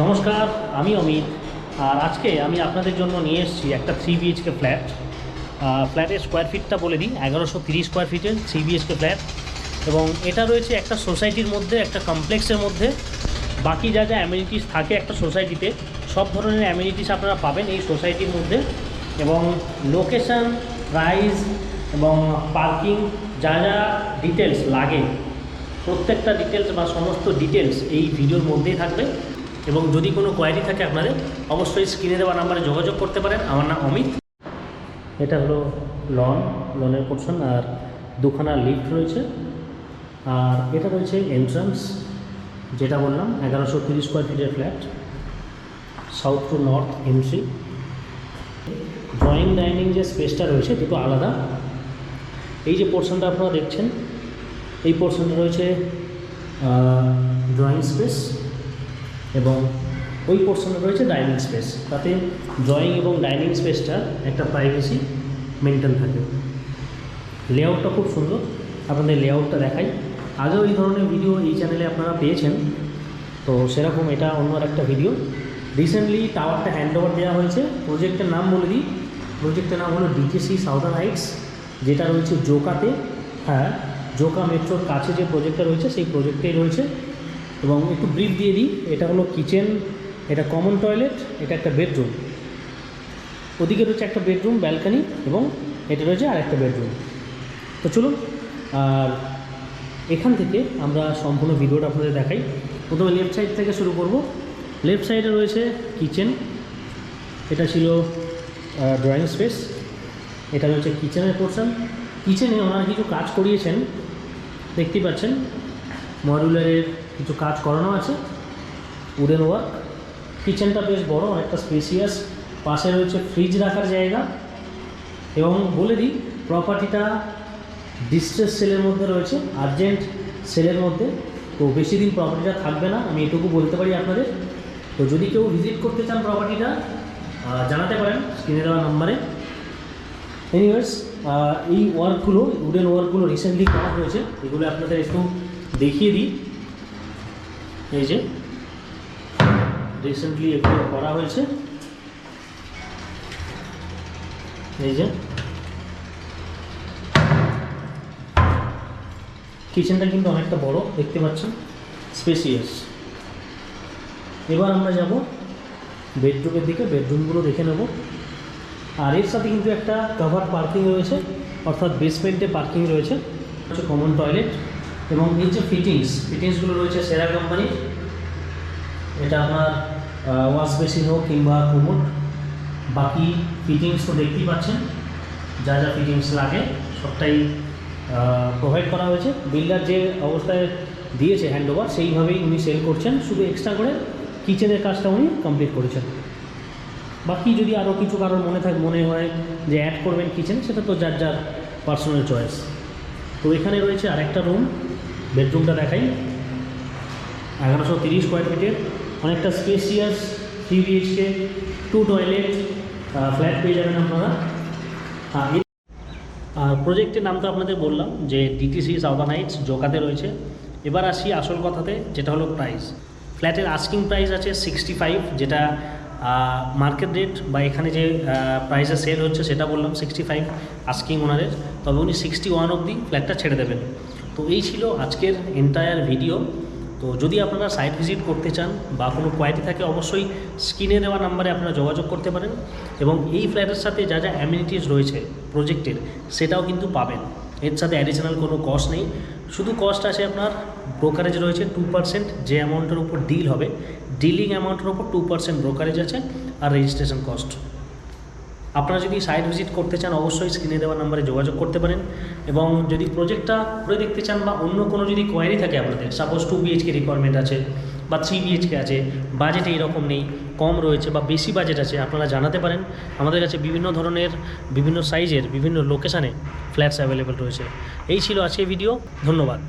নমস্কার, আমি অমিত। আর আজকে আমি আপনাদের জন্য নিয়ে এসেছি একটা 3 বিএইচকে ফ্ল্যাট। ফ্ল্যাটের স্কোয়ার ফিটটা বলে দিই, 1130 স্কোয়ার ফিটের 3 বিএইচকে ফ্ল্যাট। এবং এটা রয়েছে একটা সোসাইটির মধ্যে, একটা কমপ্লেক্সের মধ্যে। বাকি যা যা অ্যামিনিটিস থাকে একটা সোসাইটিতে, সব ধরনের অ্যামিনিটিস আপনারা পাবেন এই সোসাইটির মধ্যে। এবং লোকেশান, প্রাইস এবং পার্কিং, যা যা ডিটেলস লাগে প্রত্যেকটা ডিটেলস বা সমস্ত ডিটেলস এই ভিডিওর মধ্যেই থাকবে। এবং যদি কোনো কোয়ারি থাকে আপনাদের, অবশ্যই স্ক্রিনে দেওয়া নাম্বারে যোগাযোগ করতে পারেন। আমার নাম অমিত। এটা হলো লনের পোর্শন, আর দুখানা লিফট রয়েছে। আর এটা রয়েছে এন্ট্রান্স, যেটা বললাম 1130 স্কোয়ার ফিটের flat, south two north entry. Drawing dining যে স্পেসটা রয়েছে দুটো আলাদা। এই যে পোর্শনটা আপনারা দেখছেন, এই পোর্শনটা রয়েছে ড্রয়িং স্পেস, এবং ওই পোর্শনে রয়েছে ডাইনিং স্পেস। তাতে ড্রয়িং এবং ডাইনিং স্পেসটা একটা প্রাইভেসি মেনটেন থাকে। লেআউটটা খুব সুন্দর, আপনাদের লেআউটটা দেখাই। আগেও এই ধরনের ভিডিও এই চ্যানেলে আপনারা পেয়েছেন, তো সেরকম এটা অন্য একটা ভিডিও। রিসেন্টলি টাওয়ারটা হ্যান্ড ওভার দেওয়া হয়েছে। প্রজেক্টের নাম বলে দিই, প্রজেক্টের নাম হলো ডিটিসি সাউদার্ন হাইটস, যেটা রয়েছে জোকাতে। হ্যাঁ, জোকা মেট্রোর কাছে যে প্রজেক্টটা রয়েছে সেই প্রজেক্টেই রয়েছে। এবং একটু ব্রিফ দিয়ে দিই, এটা হলো কিচেন, এটা কমন টয়লেট, এটা একটা বেডরুম, ওদিকে রয়েছে একটা বেডরুম ব্যালকানি, এবং এটা রয়েছে আর একটা বেডরুম। তো চলুন, আর এখান থেকে আমরা সম্পূর্ণ ভিডিওটা আপনাদের দেখাই। প্রথমে লেফট সাইড থেকে শুরু করব। লেফট সাইডে রয়েছে কিচেন, এটা ছিল ড্রয়িং স্পেস, এটা রয়েছে কিচেনের পোর্শন। কিচেনে ওনারা কিছু কাজ করিয়েছেন, দেখতেই পাচ্ছেন। মডুলারের কিছু কাজ করানো আছে, উডেন ওয়ার্ক। কিচেনটা বেশ বড়, অনেকটা স্পেসিয়াস। পাশে রয়েছে ফ্রিজ রাখার জায়গা। এবং বলে দিই, প্রপার্টিটা ডিস্ট্রেস সেলের মধ্যে রয়েছে, আর্জেন্ট সেলের মধ্যে। তো বেশি দিন প্রপার্টিটা থাকবে না, আমি এটুকু বলতে পারি আপনাদের। তো যদি কেউ ভিজিট করতে চান প্রপার্টিটা, জানাতে পারেন স্ক্রিনে দেওয়া নাম্বারে। এনিওয়েজ, এই ওয়ার্কগুলো, উডেন ওয়ার্কগুলো রিসেন্টলি করা হয়েছে, এগুলো আপনাদের একটু দেখিয়ে দিই। এই যে রিসেন্টলি এগুলো করা হয়েছে, এই যে কিচেনটা কিন্তু অনেকটা বড়, দেখতে পাচ্ছেন, স্পেসিয়াস। এবার আমরা যাব বেডরুমের দিকে, বেডরুমগুলো দেখে নেব। আর এর সাথে কিন্তু একটা কভার পার্কিং রয়েছে, অর্থাৎ বেসমেন্টে পার্কিং রয়েছে। হচ্ছে কমন টয়লেট, এবং এই যে ফিটিংসগুলো রয়েছে সেরা কোম্পানির। এটা আপনার ওয়াশ বেসিন হোক কিংবা কোমোড, বাকি ফিটিংস তো দেখতেই পাচ্ছেন। যা যা ফিটিংস লাগে সবটাই প্রোভাইড করা হয়েছে। বিল্ডার যে অবস্থায় দিয়েছে হ্যান্ড ওভার, সেইভাবেই উনি সেল করছেন। শুধু এক্সট্রা করে কিচেনের কাজটা উনি কমপ্লিট করেছেন। বাকি যদি আরও কিছু কারোর মনে হয় যে অ্যাড করবেন কিচেন, সেটা তো যার যার পার্সোনাল চয়েস। তো এখানে রয়েছে আরেকটা রুম, বেডরুমটা দেখাই। 1130 স্কোয়ার ফিটের, অনেকটা স্পেসিয়াস 3 বিএইচকে 2 টয়লেট ফ্ল্যাট পেয়ে যাবেন আপনারা। আর প্রজেক্টের নাম তো আপনাদের বললাম যে ডিটিসি সাউদার্ন হাইটস জোকাতে রয়েছে। এবার আসি আসল কথাতে, যেটা হলো প্রাইস। ফ্ল্যাটের আস্কিং প্রাইস আছে 65, যেটা মার্কেট রেট বা এখানে যে প্রাইসে সেল হচ্ছে সেটা বললাম 65 আস্কিং ওনারের। তবে উনি 61 অবধি ফ্ল্যাটটা ছেড়ে দেবেন। তো এই ছিল আজকের এন্টায়ার ভিডিও। তো যদি আপনারা সাইট ভিজিট করতে চান বা কোনো কোয়ারি থাকে, অবশ্যই স্ক্রিনে দেওয়া নাম্বারে আপনারা যোগাযোগ করতে পারেন। এবং এই ফ্ল্যাটের সাথে যা যা অ্যামিনিটিস রয়েছে প্রজেক্টের, সেটাও কিন্তু পাবেন। এর সাথে অ্যাডিশনাল কোনো কস্ট নেই, শুধু কস্ট আছে আপনার ব্রোকারেজ রয়েছে 2%। যে অ্যামাউন্টের উপর ডিল হবে, ডিলিং অ্যামাউন্টের উপর 2% ব্রোকারেজ আছে, আর রেজিস্ট্রেশন কস্ট। আপনারা যদি সাইট ভিজিট করতে চান, অবশ্যই স্ক্রিনে দেওয়া নাম্বারে যোগাযোগ করতে পারেন। এবং যদি প্রজেক্টটা ঘুরে দেখতে চান বা অন্য কোনো যদি কোয়ারি থাকে আপনাদের, সাপোজ 2 বিএইচকে রিকোয়ারমেন্ট আছে বা 3 বিএইচকে আছে, বাজেটে এরকম নেই, কম রয়েছে বা বেশি বাজেট আছে, আপনারা জানাতে পারেন। আমাদের কাছে বিভিন্ন ধরনের, বিভিন্ন সাইজের, বিভিন্ন লোকেশানে ফ্ল্যাটস অ্যাভেলেবেল রয়েছে। এই ছিল আজকের ভিডিও, ধন্যবাদ।